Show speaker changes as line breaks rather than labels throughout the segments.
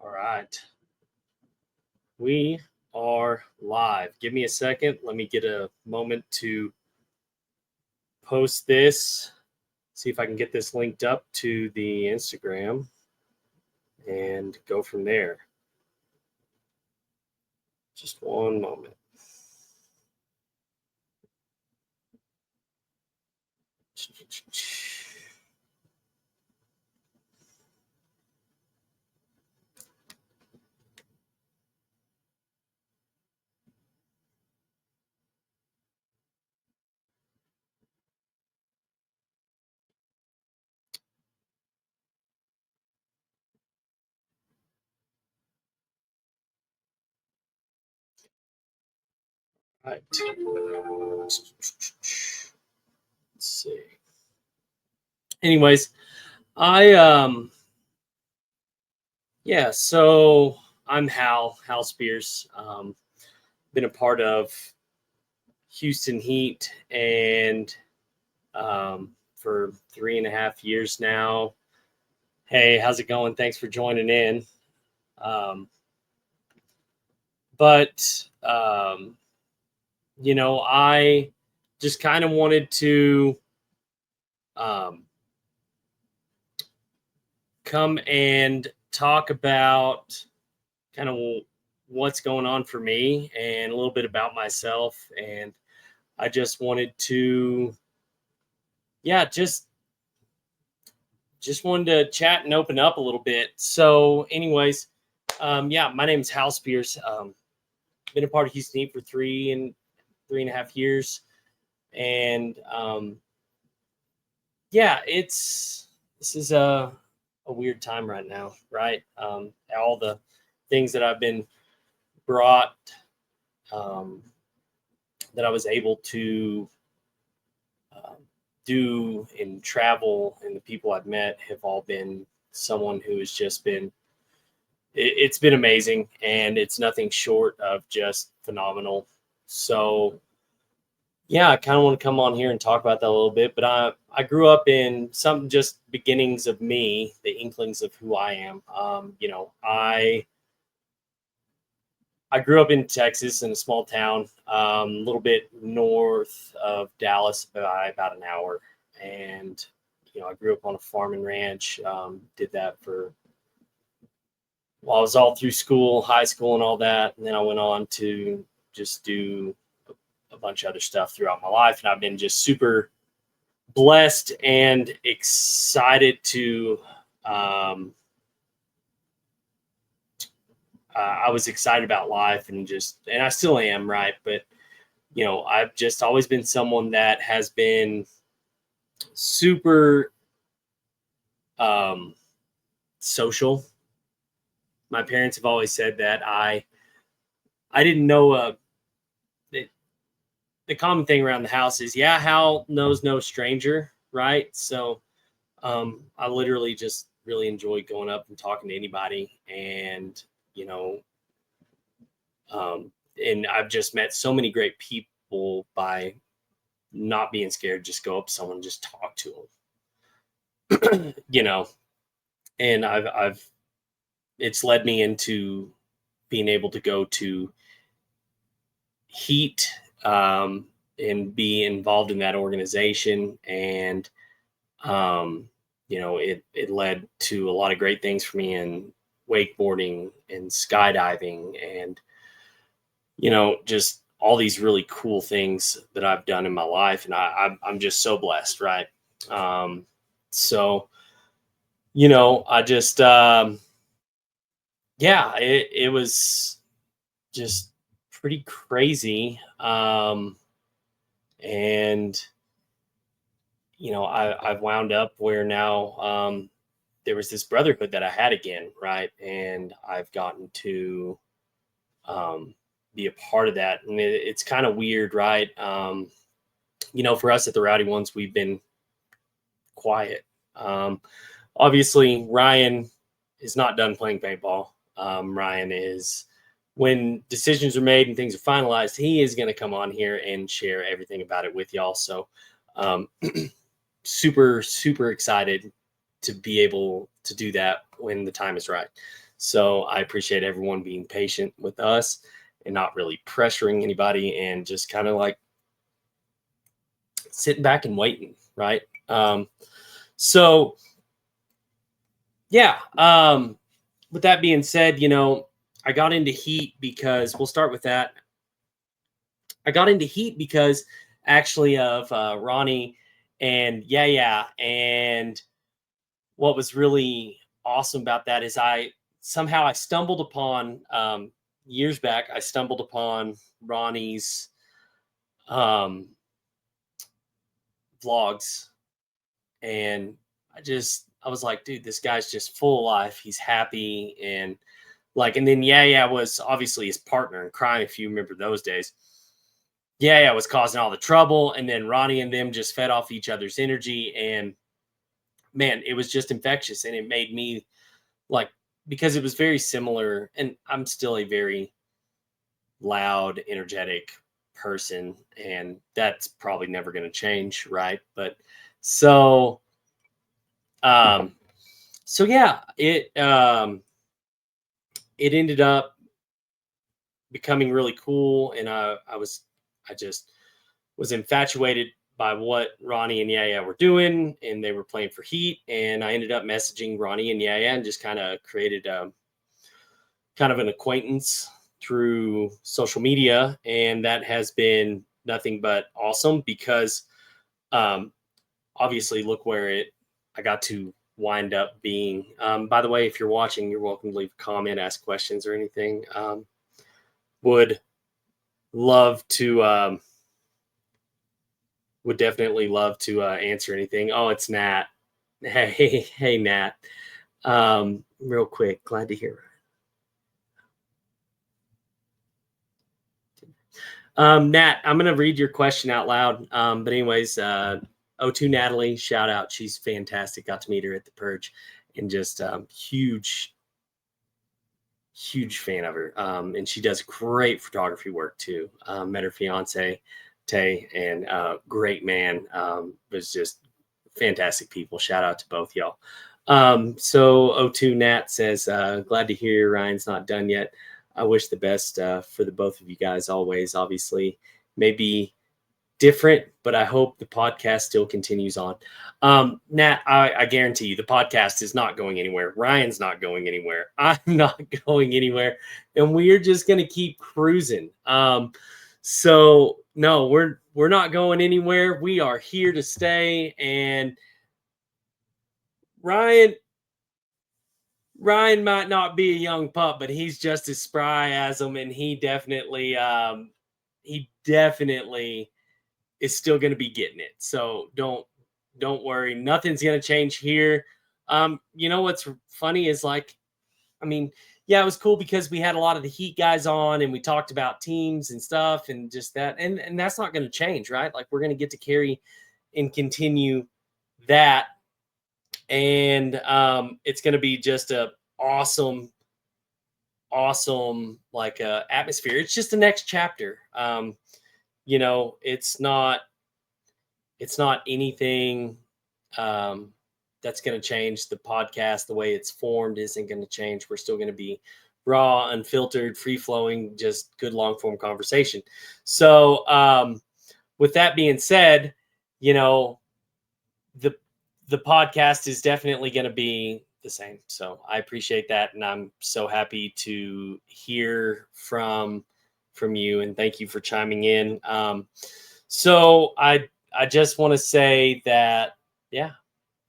All right. We are live. Give me a second. Let me get a moment to post this. See if I can get this linked up to the Instagram and go from there. Just one moment. All right. Let's see. Anyways, I yeah, so I'm Hal Spears. Been a part of Houston Heat and for 3.5 years now. Hey, how's it going? Thanks for joining in. Um, but I just kind of wanted to um, come and talk about kind of what's going on for me and a little bit about myself. And I just wanted to, yeah, just wanted to chat and open up a little bit. So, anyways, yeah, my name is Hal Spears. Been a part of Houston Heat for 3.5 years, and yeah, this is a weird time right now, right? All the things that I've been brought, um, that I was able to um, do and travel, and the people I've met have all been someone who has just been. It's been amazing, and it's nothing short of just phenomenal. So yeah, I kind of want to come on here and talk about that a little bit. But I grew up in some just beginnings of me, the inklings of who I am. I grew up in Texas in a small town, a little bit north of Dallas by about an hour, and I grew up on a farm and ranch. Did that for while I was all through school, high school, and all that, and then I went on to just do a bunch of other stuff throughout my life, and I've been just super blessed and excited to I was excited about life and I still am, right? But I've just always been someone that has been super um social. My parents have always said that I didn't know the, the common thing around the house is, yeah, Hal knows no stranger, right? So I literally just really enjoy going up and talking to anybody, and you know, and I've just met so many great people by not being scared. Just go up to someone, just talk to them, And I've it's led me into being able to go to Heat, and be involved in that organization, and it led to a lot of great things for me in wakeboarding and skydiving, and just all these really cool things that I've done in my life, and I'm just so blessed, right? Um, so I just yeah, it was just pretty crazy, and I've wound up where now there was this brotherhood that I had again, right? And I've gotten to um, be a part of that, and it's kind of weird, right? For us at the Rowdy Ones, we've been quiet. Obviously, Ryan is not done playing paintball. Ryan is, when decisions are made and things are finalized, he is going to come on here and share everything about it with y'all. So, um, super, super excited to be able to do that when the time is right. So I appreciate everyone being patient with us and not really pressuring anybody and just kind of like sitting back and waiting, right? So yeah, with that being said, I got into heat because we'll start with that. I got into heat because actually of Ronnie and and what was really awesome about that is I stumbled upon years back. I stumbled upon Ronnie's um, vlogs, and I was like, dude, this guy's just full of life. He's happy and like, and then was obviously his partner in crime. If you remember those days, was causing all the trouble, and then Ronnie and them just fed off each other's energy, and man, it was just infectious, and it made me like, because it was very similar, and I'm still a very loud, energetic person, and that's probably never going to change, right? But so um so yeah, it ended up becoming really cool, and I just was infatuated by what Ronnie and were doing, and they were playing for Heat, and I ended up messaging Ronnie and and just kind of created kind of an acquaintance through social media, and that has been nothing but awesome because um, obviously look where I got to wind up being. By the way, if you're watching, you're welcome to leave a comment, ask questions or anything. Would love to would definitely love to answer anything. Oh, it's Nat. Hey Nat. Real quick, glad to hear. Nat, I'm going to read your question out loud. But anyways, O2 Natalie, shout out. She's fantastic. Got to meet her at the Purge, and just huge fan of her. And she does great photography work too. Met her fiance, Tay, and great man. Was just fantastic people. Shout out to both y'all. So O2 Nat says, glad to hear Ryan's not done yet. I wish the best for the both of you guys always. Obviously, maybe different, but I hope the podcast still continues on. Nat, I guarantee you the podcast is not going anywhere. Ryan's not going anywhere. I'm not going anywhere. And we're just going to keep cruising. So no, we're not going anywhere. We are here to stay. And Ryan might not be a young pup, but he's just as spry as him, and he definitely is still going to be getting it. So don't worry, nothing's going to change here. You know what's funny is like, I mean, yeah, it was cool because we had a lot of the Heat guys on, and we talked about teams and stuff, and just that, and that's not going to change, right? Like, we're going to get to carry and continue that. And it's going to be just a awesome like atmosphere. It's just the next chapter. It's not anything that's going to change. The podcast, the way it's formed, isn't going to change. We're still going to be raw, unfiltered, free flowing, just good long form conversation. So with that being said, the podcast is definitely going to be the same. So I appreciate that, and I'm so happy to hear from you, and thank you for chiming in. So I just want to say that, yeah,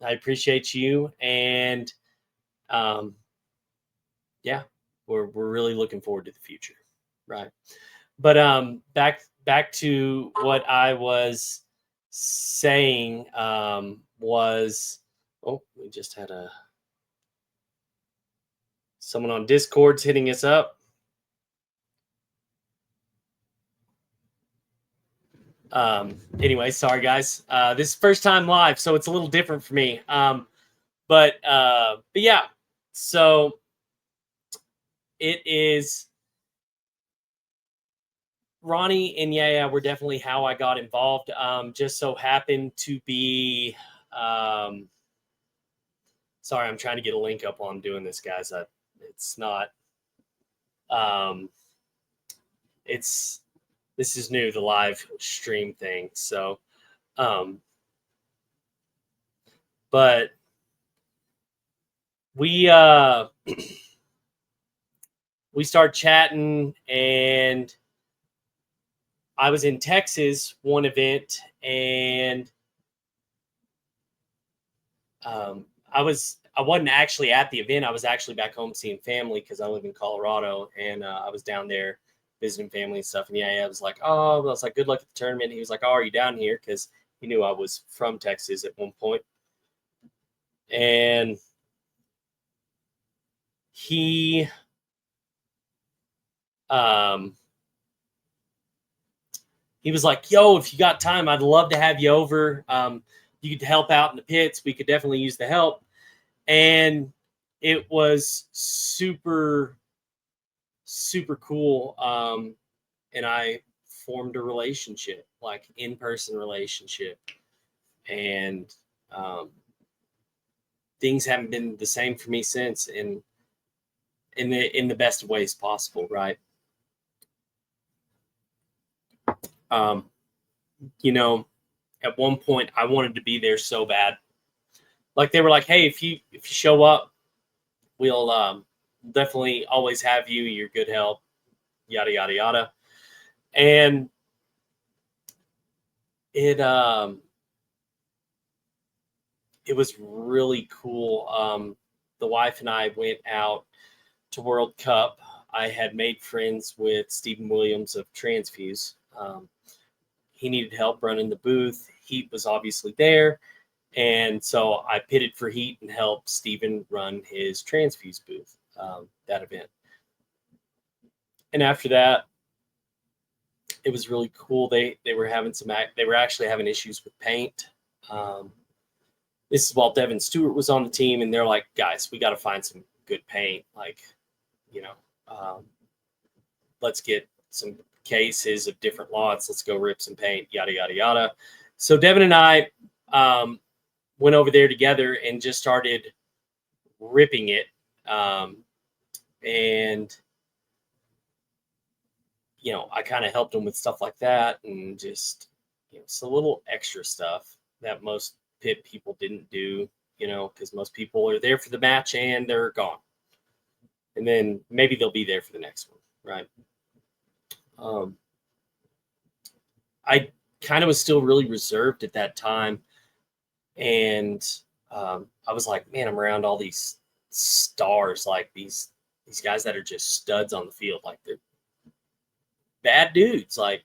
I appreciate you, and yeah, we're really looking forward to the future, right? But back to what I was saying was, oh, we just had someone on Discord's hitting us up. Anyway, sorry guys. This is first time live, so it's a little different for me. But yeah, so it is. Ronnie and were definitely how I got involved. Just so happened to be. Sorry, I'm trying to get a link up while I'm doing this, guys. It's not. Um, this is new, the live stream thing. So, um, but we we start chatting, and I was in Texas one event, and I wasn't actually at the event. I was actually back home seeing family because I live in Colorado, and I was down there visiting family and stuff. And yeah, I was like, oh, I was like, good luck at the tournament. He was like, oh, are you down here? Because he knew I was from Texas at one point, and he um he was like, yo, if you got time, I'd love to have you over. You could help out in the pits. We could definitely use the help. And it was super, super cool. And I formed a relationship, like in-person relationship. And things haven't been the same for me since, in the best of ways possible, right? Um, you know, at one point I wanted to be there so bad. Like they were like, hey, if you show up, we'll definitely always have you. You're good help, yada yada yada. And it it was really cool. The wife and I went out to World Cup. I had made friends with Stephen Williams of Transfuse. He needed help running the booth. Heat was obviously there. And so I pitted for Heat and helped Stephen run his Transfuse booth, that event. And after that, it was really cool. They were having they were actually having issues with paint. Um, this is while Devin Stewart was on the team, and they're like, guys, we got to find some good paint. Like, you know, let's get some cases of different lots. Let's go rip some paint, yada, yada, yada. So Devin and I went over there together and just started ripping it. And, you know, I kind of helped him with stuff like that, and just, you know, some little extra stuff that most pit people didn't do, you know, because most people are there for the match and they're gone. And then maybe they'll be there for the next one, right? I kind of was still really reserved at that time. And I was like, man, I'm around all these stars, like these guys that are just studs on the field. Like they're bad dudes. Like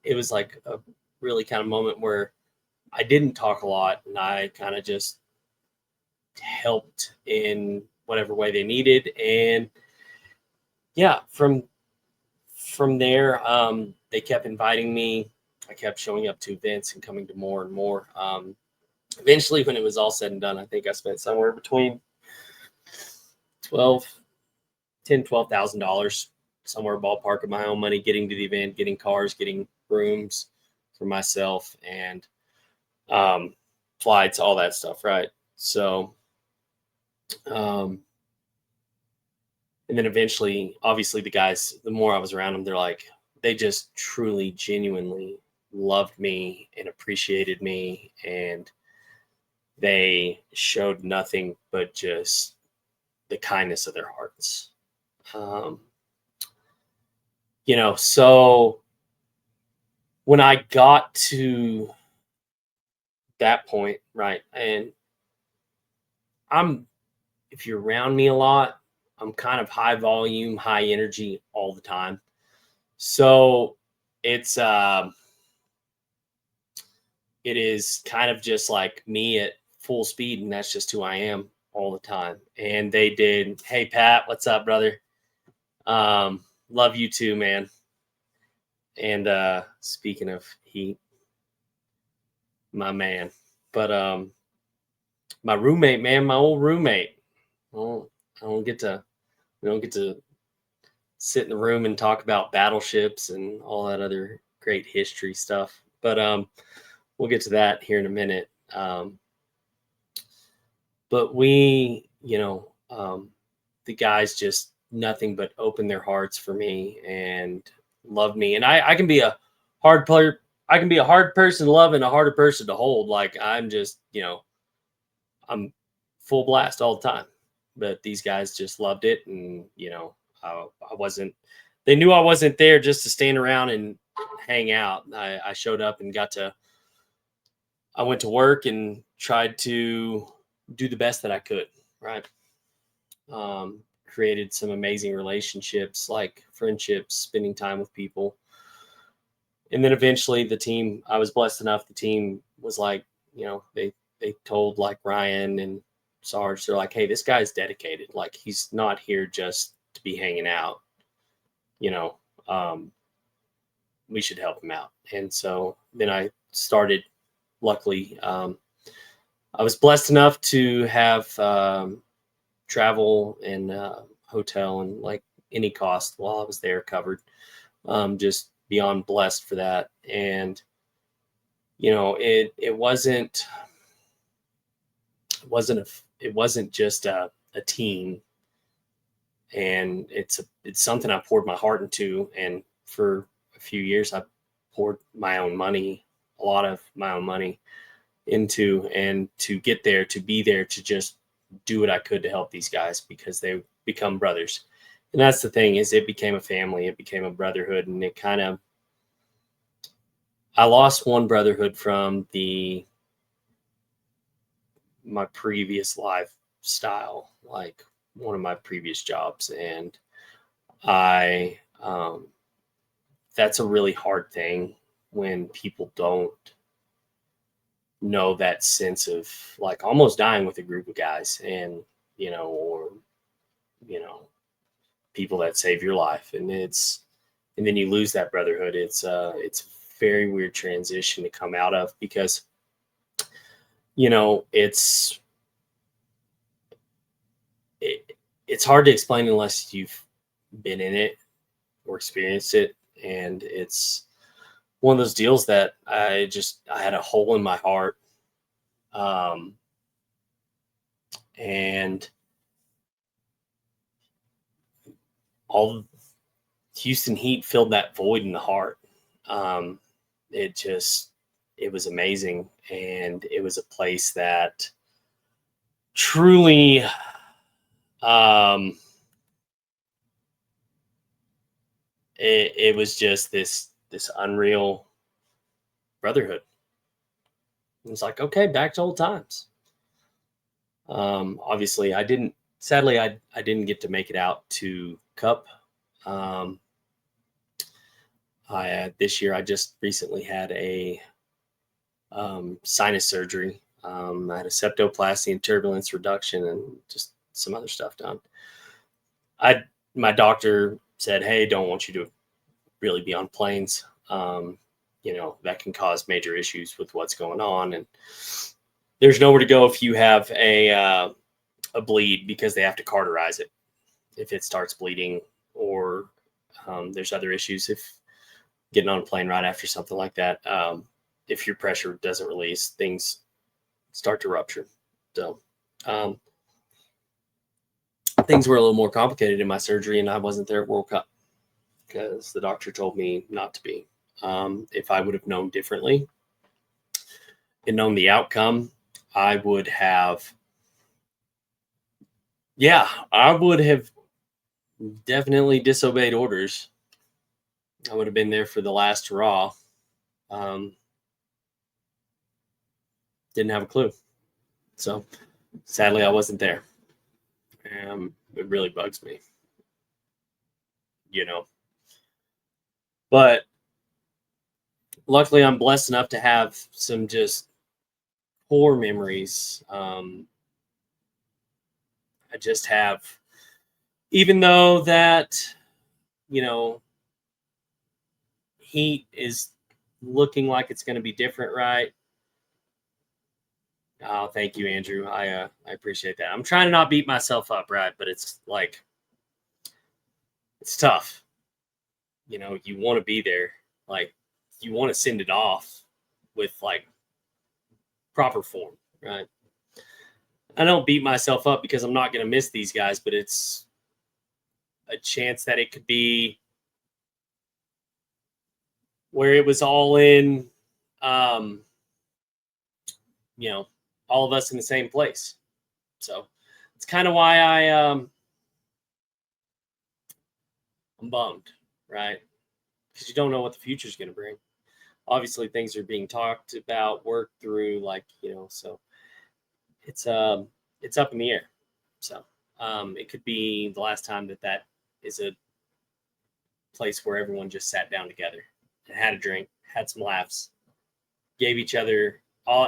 it was like a really kind of moment where I didn't talk a lot, and I kind of just helped in whatever way they needed. And yeah, from there, they kept inviting me. I kept showing up to events and coming to more and more. Eventually, when it was all said and done, I think I spent somewhere between $12,000, somewhere ballpark of my own money, getting to the event, getting cars, getting rooms for myself, and flights, all that stuff, right? So, and then eventually, obviously, the guys, the more I was around them, they're like, they just truly, genuinely loved me and appreciated me, and they showed nothing but just the kindness of their hearts. Um, you know, so when I got to that point, right, and if you're around me a lot, I'm kind of high volume, high energy all the time. So it's, it is kind of just like me at full speed, and that's just who I am all the time. And they did, hey Pat, what's up, brother? Love you too, man. And speaking of Heat, my man. But my roommate, man, my old roommate. Well, I don't get to we don't get to sit in the room and talk about battleships and all that other great history stuff. But we'll get to that here in a minute. But we, you know, the guys just nothing but opened their hearts for me and loved me. And I can be a hard player. I can be a hard person to love and a harder person to hold. Like I'm just, I'm full blast all the time. But these guys just loved it, and I wasn't. They knew I wasn't there just to stand around and hang out. I showed up and I went to work and tried to do the best that I could. Right. Created some amazing relationships, like friendships, spending time with people. And then eventually the team, I was blessed enough, the team was like, they told like Ryan and Sarge, they're like, hey, this guy's dedicated. Like he's not here just to be hanging out, you know, um, we should help him out. And so then I started, luckily, I was blessed enough to have travel and hotel and like any cost while I was there covered. Just beyond blessed for that. And it wasn't just a team, and it's something I poured my heart into. And for a few years I poured a lot of my own money into, and to get there, to be there, to just do what I could to help these guys, because they become brothers. And that's the thing, is it became a family, it became a brotherhood. And I lost one brotherhood from my previous lifestyle, like one of my previous jobs. And that's a really hard thing when people don't know that sense of like almost dying with a group of guys, and or people that save your life, and then you lose that brotherhood. It's a very weird transition to come out of, because it's hard to explain unless you've been in it or experienced it. And it's one of those deals that I had a hole in my heart. And all Houston Heat filled that void in the heart. It was amazing. And it was a place that truly, it was just this unreal brotherhood. It was like, okay, back to old times. Obviously sadly, I didn't get to make it out to Cup. This year I just recently had a sinus surgery. I had a septoplasty and turbulence reduction and just some other stuff done. My doctor said, hey, don't want you to really be on planes. That can cause major issues with what's going on. And there's nowhere to go if you have a bleed, because they have to cauterize it if it starts bleeding, or there's other issues if getting on a plane right after something like that. If your pressure doesn't release, things start to rupture. So things were a little more complicated in my surgery, and I wasn't there at World Cup because the doctor told me not to be. If I would have known differently and known the outcome, I would have definitely disobeyed orders. I would have been there for the last hurrah. Didn't have a clue. So sadly, I wasn't there. It really bugs me, but luckily I'm blessed enough to have some just core memories. I just have, even though that, Heat is looking like it's going to be different, right? Oh, thank you, Andrew. I appreciate that. I'm trying to not beat myself up, right? But it's like, it's tough. You want to be there. Like, you want to send it off with like proper form, right? I don't beat myself up because I'm not going to miss these guys, but it's a chance that it could be where it was all in, um, all of us in the same place. So it's kind of why I'm bummed, right? Because you don't know what the future is going to bring. Obviously, things are being talked about, worked through, so it's up in the air. So it could be the last time that is a place where everyone just sat down together and had a drink, had some laughs,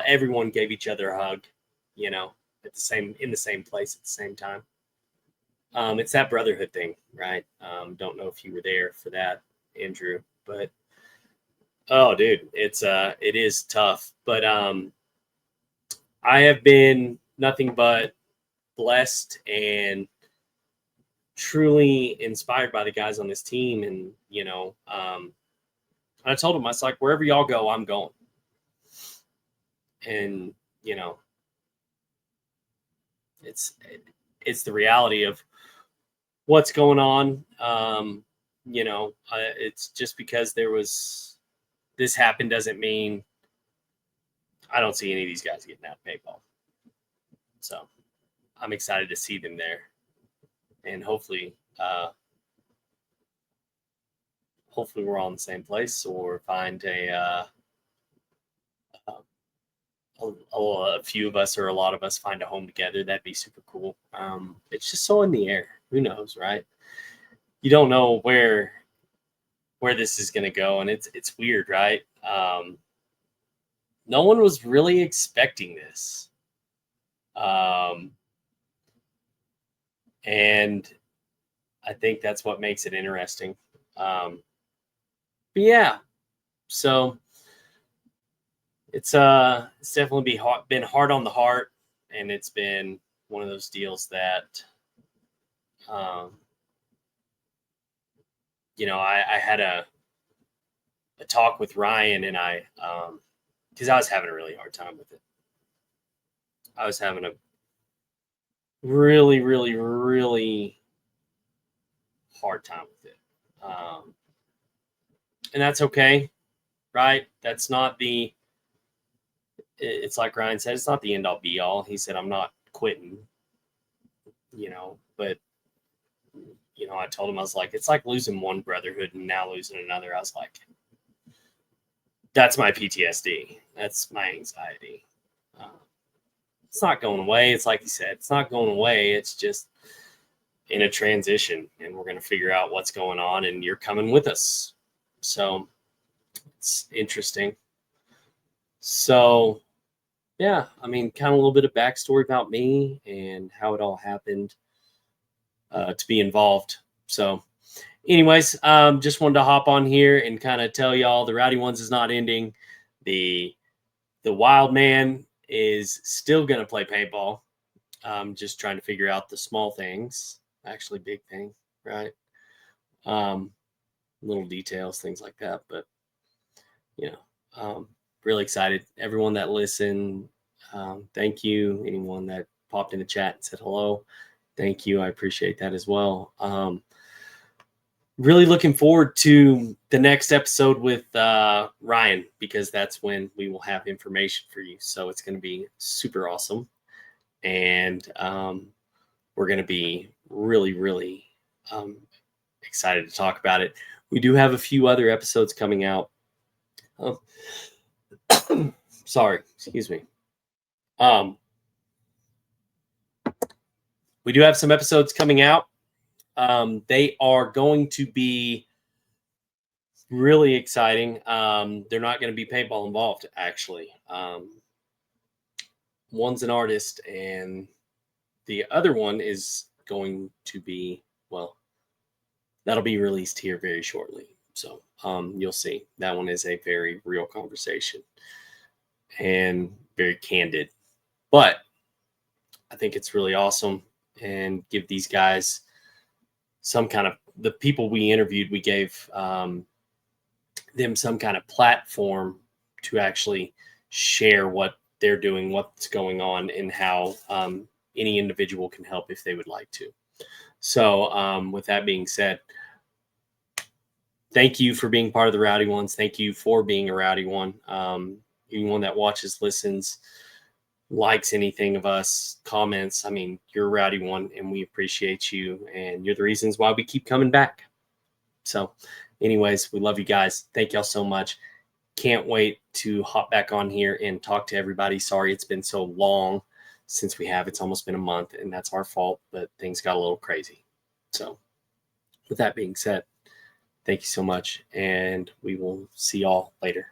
everyone gave each other a hug, in the same place at the same time. It's that brotherhood thing, right? Don't know if you were there for that, Andrew, but oh, dude, it is tough. But I have been nothing but blessed and truly inspired by the guys on this team. And, I told them, I was like, wherever y'all go, I'm going. And, it's the reality of what's going on. It's just because this happened doesn't mean I don't see any of these guys getting out of paintball. So I'm excited to see them there, and hopefully we're all in the same place, or find a few of us or a lot of us find a home together. That'd be super cool. It's just so in the air. Who knows, right? You don't know where this is going to go, and it's weird, right? No one was really expecting this. And I think that's what makes it interesting. But yeah, so it's definitely been hard on the heart, and it's been one of those deals that, I had a talk with Ryan, and I, because I was having a really hard time with it. I was having a really, really, really hard time with it. And that's okay, right? That's not it's like Ryan said, it's not the end all be all. He said, I'm not quitting, but, I told him, I was like, it's like losing one brotherhood and now losing another. I was like, that's my PTSD. That's my anxiety. It's not going away. It's like you said, it's not going away. It's just in a transition, and we're going to figure out what's going on, and you're coming with us. So it's interesting. So yeah, I mean, kind of a little bit of backstory about me and how it all happened to be involved. So anyways, just wanted to hop on here and kind of tell y'all the Rowdy Ones is not ending. The wild man is still going to play paintball. Just trying to figure out the small things, actually big thing, right? Little details, things like that. But, really excited. Everyone that listened, thank you. Anyone that popped in the chat and said hello, thank you. I appreciate that as well. Really looking forward to the next episode with Ryan, because that's when we will have information for you. So it's going to be super awesome. And we're going to be really, really excited to talk about it. We do have a few other episodes coming out. Sorry, excuse me. We do have some episodes coming out. They are going to be really exciting. They're not going to be paintball involved, actually. One's an artist, and the other one is going to be, well, that'll be released here very shortly. So you'll see. That one is a very real conversation and very candid. But I think it's really awesome, and give these guys some kind of, the people we interviewed, we gave them some kind of platform to actually share what they're doing, what's going on, and how any individual can help if they would like to. So with that being said, thank you for being part of the Rowdy Ones. Thank you for being a Rowdy One. Anyone that watches, listens, likes anything of us, comments. I mean, you're a Rowdy One, and we appreciate you, and you're the reasons why we keep coming back. So, anyways, we love you guys. Thank y'all so much. Can't wait to hop back on here and talk to everybody. Sorry it's been so long since we have. It's almost been a month, and that's our fault, but things got a little crazy. So, with that being said, thank you so much, and we will see y'all later.